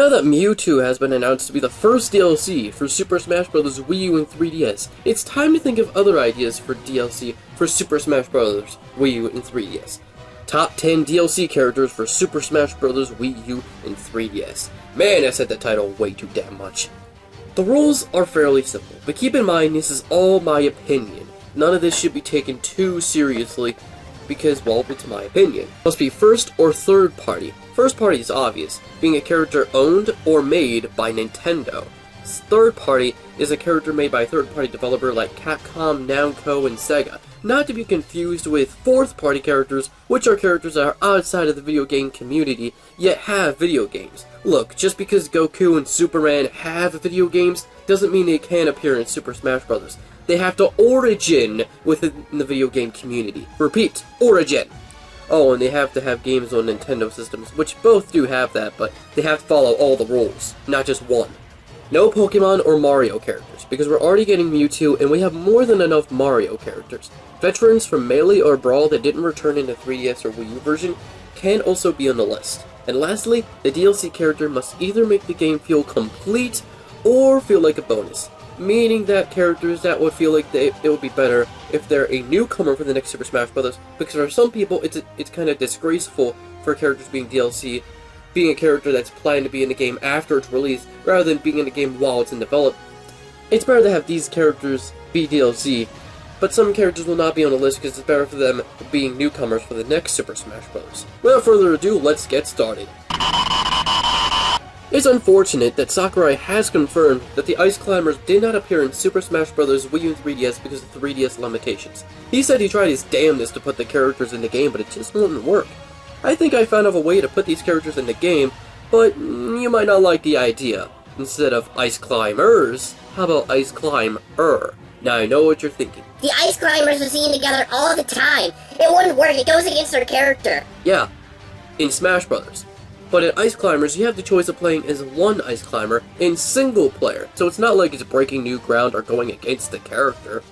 Now that Mewtwo has been announced to be the first DLC for Super Smash Bros. Wii U and 3DS, it's time to think of other ideas for DLC for Super Smash Bros. Wii U and 3DS. Top 10 DLC characters for Super Smash Bros. Wii U and 3DS. Man, I said the title way too damn much. The rules are fairly simple, but keep in mind this is all my opinion. None of this should be taken too seriously because, well, it's my opinion. It must be first or third party. First party is obvious, being a character owned or made by Nintendo. Third party is a character made by a third-party developer like Capcom, Namco, and Sega, not to be confused with fourth-party characters, which are characters that are outside of the video game community, yet have video games. Look, just because Goku and Superman have video games, doesn't mean they can't appear in Super Smash Bros. They have to origin within the video game community. Repeat, origin! Oh, and they have to have games on Nintendo systems, which both do have that, but they have to follow all the rules, not just one. No Pokemon or Mario characters, because we're already getting Mewtwo and we have more than enough Mario characters. Veterans from Melee or Brawl that didn't return in the 3DS or Wii U version can also be on the list. And lastly, the DLC character must either make the game feel complete or feel like a bonus. Meaning that characters that would feel like it would be better if they're a newcomer for the next Super Smash Bros. Because for some people, it's kind of disgraceful for characters being DLC, being a character that's planned to be in the game after its release, rather than being in the game while it's in development. It's better to have these characters be DLC, but some characters will not be on the list because it's better for them being newcomers for the next Super Smash Bros. Without further ado, let's get started. It's unfortunate that Sakurai has confirmed that the Ice Climbers did not appear in Super Smash Bros. Wii U and 3DS because of 3DS limitations. He said he tried his damnedest to put the characters in the game, but it just wouldn't work. I think I found a way to put these characters in the game, but you might not like the idea. Instead of Ice Climbers, how about Ice Climber? Now I know what you're thinking. The Ice Climbers are seen together all the time. It wouldn't work, it goes against their character. Yeah, in Smash Bros. But in Ice Climbers, you have the choice of playing as one Ice Climber in single player, so it's not like it's breaking new ground or going against the character.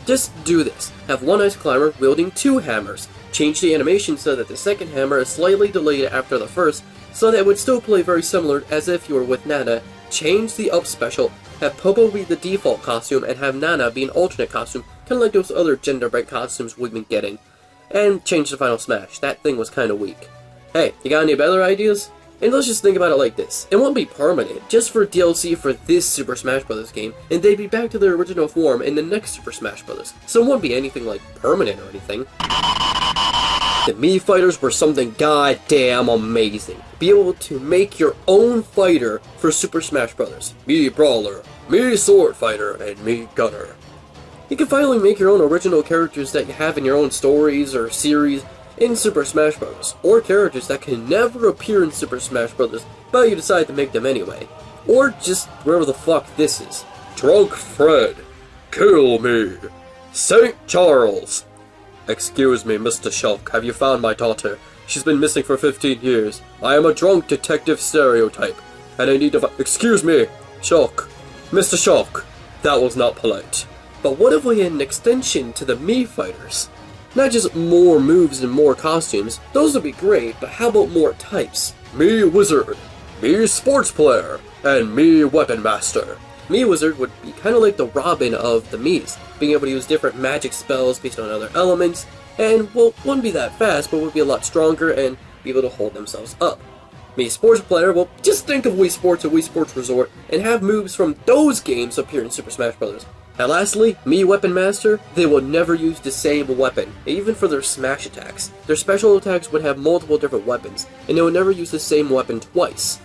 Just do this. Have one Ice Climber wielding two hammers. Change the animation so that the second hammer is slightly delayed after the first, so that it would still play very similar as if you were with Nana. Change the up special, have Popo be the default costume, and have Nana be an alternate costume, kind of like those other gender-bent costumes we've been getting. And change the final smash. That thing was kind of weak. Hey, you got any better ideas? And let's just think about it like this. It won't be permanent, just for DLC for this Super Smash Bros. Game, and they'd be back to their original form in the next Super Smash Bros. So it won't be anything like permanent or anything. The Mii Fighters were something goddamn amazing. Be able to make your own fighter for Super Smash Bros. Mii Brawler, Mii Sword Fighter, and Mii Gunner. You can finally make your own original characters that you have in your own stories or series in Super Smash Bros. Or characters that can never appear in Super Smash Bros. But you decide to make them anyway. Or just wherever the fuck this is. Drunk Fred. Kill me. St. Charles. Excuse me, Mr. Shulk, have you found my daughter? She's been missing for 15 years. I am a drunk detective stereotype, and I need to Excuse me, Shulk. Mr. Shulk. That was not polite. But what if we had an extension to the Mii Fighters? Not just more moves and more costumes, those would be great, but how about more types? Mii Wizard, Mii Sports Player, and Mii Weapon Master. Mii Wizard would be kind of like the Robin of the Miis, being able to use different magic spells based on other elements, and, well, wouldn't be that fast, but would be a lot stronger and be able to hold themselves up. Mii Sports Player, well, just think of Wii Sports or Wii Sports Resort, and have moves from those games appear in Super Smash Bros. And lastly, Mii Weapon Master, they will never use the same weapon, even for their smash attacks. Their special attacks would have multiple different weapons, and they would never use the same weapon twice.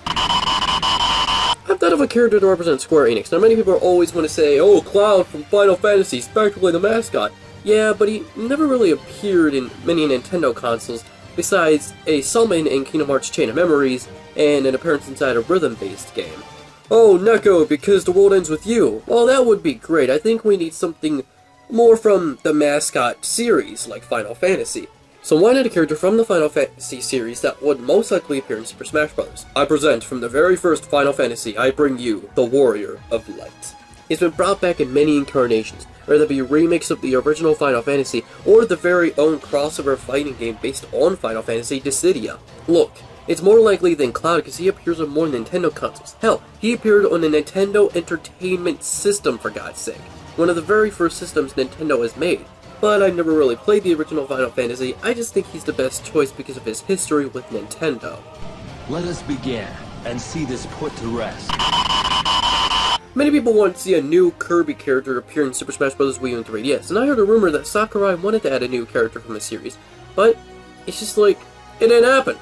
I've thought of a character to represent Square Enix. Now many people always want to say, oh, Cloud from Final Fantasy is practically the mascot. Yeah, but he never really appeared in many Nintendo consoles, besides a summon in Kingdom Hearts Chain of Memories, and an appearance inside a rhythm-based game. Oh, Neko, because the world ends with you. Well, that would be great. I think we need something more from the mascot series, like Final Fantasy. So why not a character from the Final Fantasy series that would most likely appear in Super Smash Bros. I present from the very first Final Fantasy, I bring you the Warrior of Light. He's been brought back in many incarnations, whether it be remakes of the original Final Fantasy, or the very own crossover fighting game based on Final Fantasy, Dissidia. Look, It's more likely than Cloud because he appears on more Nintendo consoles. Hell, he appeared on the Nintendo Entertainment System, for God's sake. One of the very first systems Nintendo has made. But I've never really played the original Final Fantasy. I just think he's the best choice because of his history with Nintendo. Let us begin and see this put to rest. Many people want to see a new Kirby character appear in Super Smash Bros. Wii U and 3DS, and I heard a rumor that Sakurai wanted to add a new character from the series, but it's just like, it didn't happen.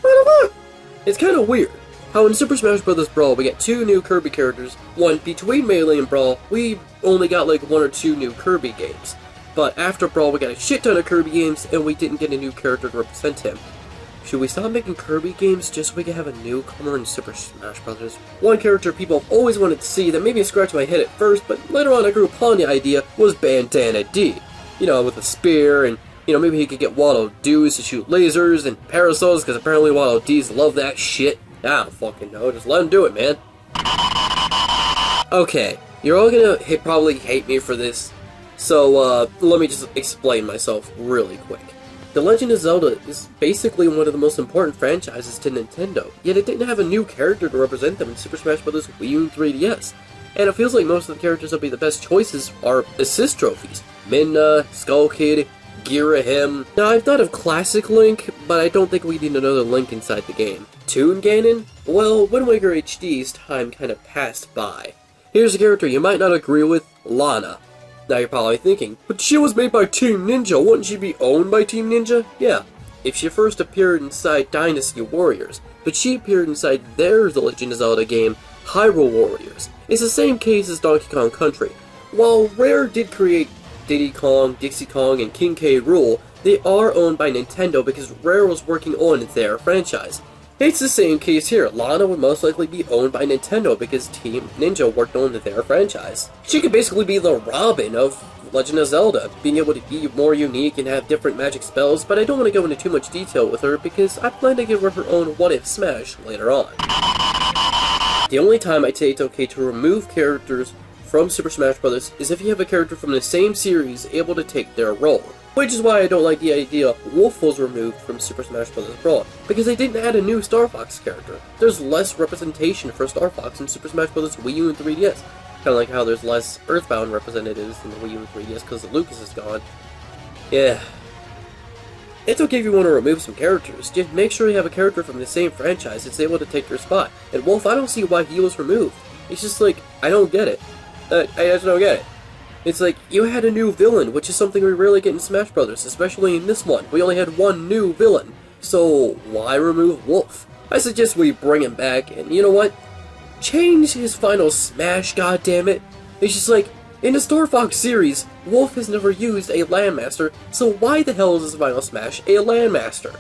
What the fuck? It's kind of weird how in Super Smash Bros. Brawl we get 2 new Kirby characters, one between Melee and Brawl, we only got like 1 or 2 new Kirby games. But after Brawl, we got a shit ton of Kirby games, and we didn't get a new character to represent him. Should we stop making Kirby games just so we can have a newcomer in Super Smash Bros.? One character people have always wanted to see that maybe scratched my head at first, but later on I grew upon the idea, was Bandana D. You know, with a spear, and, you know, maybe he could get Waddle Dees to shoot lasers and parasols, because apparently Waddle Dees love that shit. I don't fucking know, just let him do it, man. Okay, you're all gonna probably hate me for this. So, let me just explain myself really quick. The Legend of Zelda is basically one of the most important franchises to Nintendo, yet it didn't have a new character to represent them in Super Smash Bros. Wii U and 3DS. And it feels like most of the characters that would be the best choices are assist trophies. Midna, Skull Kid, Girahim. Now, I've thought of Classic Link, but I don't think we need another Link inside the game. Toon Ganon? Well, Wind Waker HD's time kind of passed by. Here's a character you might not agree with, Lana. Now you're probably thinking, but she was made by Team Ninja, wouldn't she be owned by Team Ninja? Yeah, if she first appeared inside Dynasty Warriors, but she appeared inside their The Legend of Zelda game, Hyrule Warriors. It's the same case as Donkey Kong Country. While Rare did create Diddy Kong, Dixie Kong, and King K. Rool, they are owned by Nintendo because Rare was working on their franchise. It's the same case here. Lana would most likely be owned by Nintendo because Team Ninja worked on their franchise. She could basically be the Robin of Legend of Zelda, being able to be more unique and have different magic spells, but I don't want to go into too much detail with her because I plan to give her her own What If Smash later on. The only time I'd say it's okay to remove characters from Super Smash Bros. Is if you have a character from the same series able to take their role. Which is why I don't like the idea Wolf was removed from Super Smash Bros. Brawl, because they didn't add a new Star Fox character. There's less representation for Star Fox in Super Smash Bros. Wii U and 3DS. Kind of like how there's less Earthbound representatives in the Wii U and 3DS because Lucas is gone. Yeah. It's okay if you want to remove some characters, just make sure you have a character from the same franchise that's able to take their spot. And Wolf, I don't see why he was removed. It's just like, I don't get it. I just don't get it. It's like, you had a new villain, which is something we rarely get in Smash Brothers, especially in this one. We only had one new villain. So, why remove Wolf? I suggest we bring him back, and you know what? Change his final smash, goddammit. It's just like, in the Star Fox series, Wolf has never used a Landmaster, so why the hell is his final smash a Landmaster?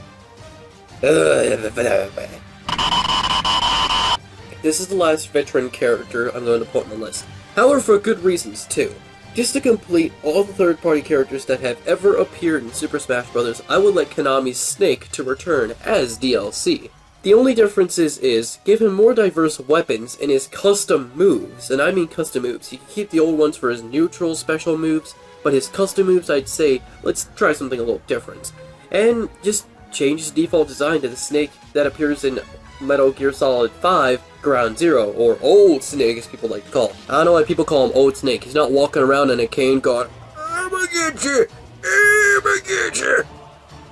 This is the last veteran character I'm going to put on the list. However, for good reasons, too. Just to complete all the third-party characters that have ever appeared in Super Smash Bros., I would like Konami's Snake to return as DLC. The only difference is give him more diverse weapons and his custom moves, and I mean custom moves. He can keep the old ones for his neutral special moves, but his custom moves, I'd say, let's try something a little different. And just change his default design to the Snake that appears in Metal Gear Solid 5 Ground Zero, or Old Snake as people like to call him. I don't know why people call him Old Snake. He's not walking around in a cane going, I'ma get you! I'ma get you!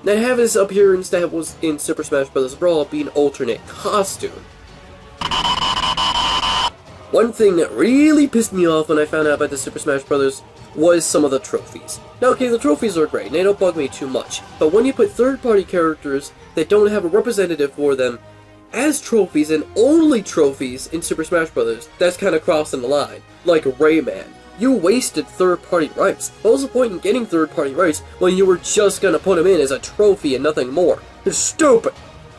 Now have his appearance that was in Super Smash Bros. Brawl be an alternate costume. One thing that really pissed me off when I found out about the Super Smash Bros. Was some of the trophies. Now okay, the trophies are great, and they don't bug me too much, but when you put third-party characters that don't have a representative for them as trophies and only trophies in Super Smash Bros., that's kind of crossing the line. Like Rayman. You wasted third-party rights. What was the point in getting third-party rights when you were just gonna put him in as a trophy and nothing more? It's stupid!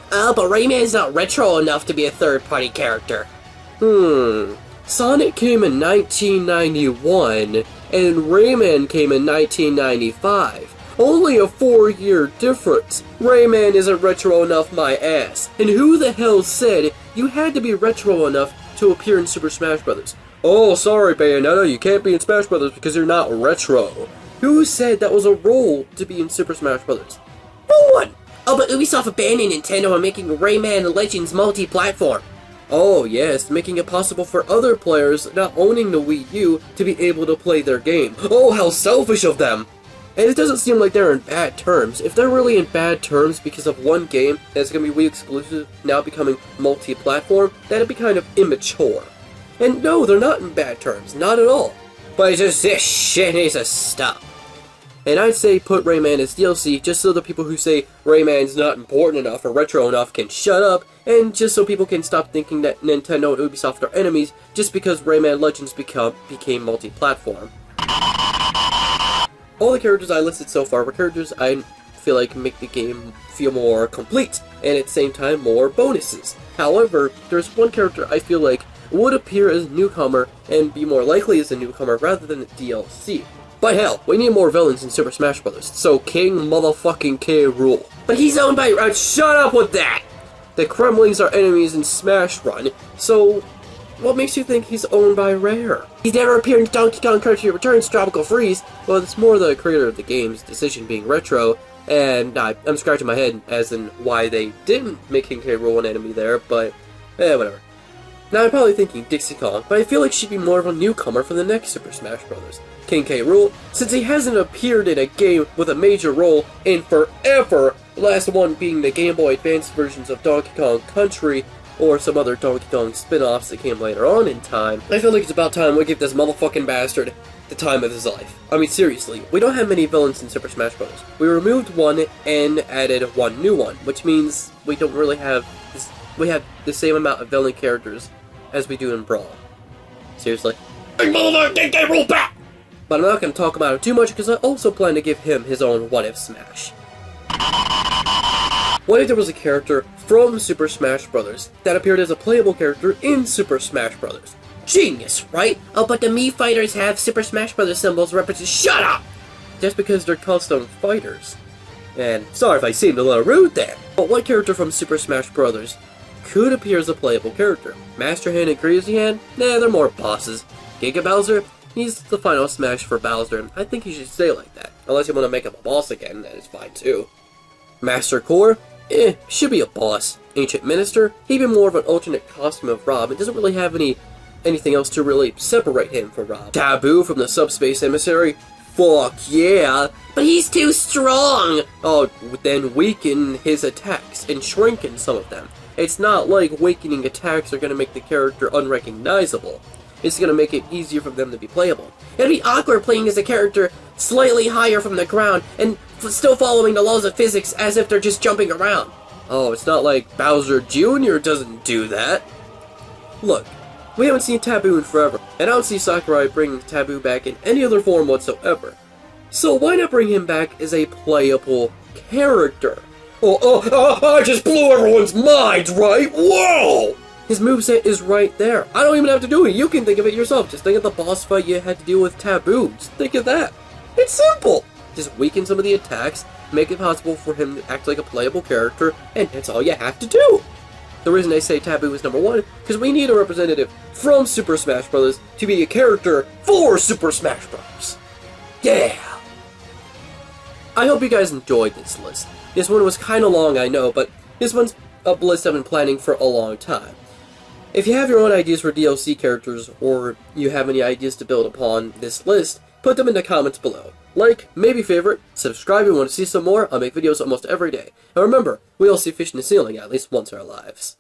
But Rayman's not retro enough to be a third-party character. Sonic came in 1991, and Rayman came in 1995. Only a 4-year difference. Rayman isn't retro enough, my ass. And who the hell said you had to be retro enough to appear in Super Smash Bros.? Oh, sorry, Bayonetta, you can't be in Smash Bros. Because you're not retro. Who said that was a role to be in Super Smash Bros.? No one! Oh, but Ubisoft abandoned Nintendo and making Rayman Legends multi-platform. Oh yes, making it possible for other players not owning the Wii U to be able to play their game. Oh, how selfish of them! And it doesn't seem like they're in bad terms. If they're really in bad terms because of one game that's going to be Wii exclusive now becoming multi-platform, that'd be kind of immature. And no, they're not in bad terms, not at all. But it's just this shit needs to stop. And I'd say put Rayman as DLC just so the people who say Rayman's not important enough or retro enough can shut up, and just so people can stop thinking that Nintendo and Ubisoft are enemies just because Rayman Legends became multi-platform. All the characters I listed so far were characters I feel like make the game feel more complete, and at the same time more bonuses. However, there's one character I feel like would appear as a newcomer and be more likely as a newcomer rather than a DLC. But hell, we need more villains in Super Smash Bros. So King motherfucking K. Rool. But he's owned by... Shut up with that! The Kremlings are enemies in Smash Run, so what makes you think he's owned by Rare? He's never appeared in Donkey Kong Country Returns Tropical Freeze. Well, it's more the creator of the game's decision being retro, and I'm scratching my head as in why they didn't make King K. Rool an enemy there, but whatever. Now I'm probably thinking Dixie Kong, but I feel like she'd be more of a newcomer for the next Super Smash Bros. King K. Rool, since he hasn't appeared in a game with a major role in forever, the last one being the Game Boy Advance versions of Donkey Kong Country, or some other Donkey Kong spin-offs that came later on in time. I feel like it's about time we give this motherfucking bastard the time of his life. I mean, seriously, we don't have many villains in Super Smash Bros. We removed one and added one new one, which means we don't really have this, we have the same amount of villain characters as we do in Brawl. Seriously. Big motherfucker, King K. Rool back! But I'm not going to talk about him too much because I also plan to give him his own What If Smash. What if there was a character from Super Smash Bros. That appeared as a playable character in Super Smash Bros.? Genius, right? Oh, but the Mii Fighters have Super Smash Bros. Symbols represent. Shut up! Just because they're custom fighters. And sorry if I seemed a little rude there. But what character from Super Smash Bros. Could appear as a playable character? Master Hand and Crazy Hand? Nah, they're more bosses. Giga Bowser? He's the final Smash for Bowser, and I think he should stay like that. Unless you want to make him a boss again, that is fine too. Master Core? Should be a boss. Ancient Minister? He'd be more of an alternate costume of Rob, and doesn't really have anything else to really separate him from Rob. Taboo from the Subspace Emissary? Fuck yeah! But he's too strong! Oh, then weaken his attacks and shrinken some of them. It's not like weakening attacks are going to make the character unrecognizable. It's going to make it easier for them to be playable. It'd be awkward playing as a character slightly higher from the ground and still following the laws of physics as if they're just jumping around. Oh, it's not like Bowser Jr. doesn't do that. Look, we haven't seen Taboo in forever, and I don't see Sakurai bringing Taboo back in any other form whatsoever. So why not bring him back as a playable character? I just blew everyone's minds, right? Whoa! His moveset is right there. I don't even have to do it. You can think of it yourself. Just think of the boss fight you had to deal with Taboo. Just think of that. It's simple. Just weaken some of the attacks, make it possible for him to act like a playable character, and that's all you have to do. The reason I say Taboo is number one, because we need a representative from Super Smash Bros. To be a character for Super Smash Bros. Yeah! I hope you guys enjoyed this list. This one was kinda long, I know, but this one's a list I've been planning for a long time. If you have your own ideas for DLC characters, or you have any ideas to build upon this list, put them in the comments below. Like, maybe favorite, subscribe if you want to see some more. I'll make videos almost every day. And remember, we all see fish in the ceiling at least once in our lives.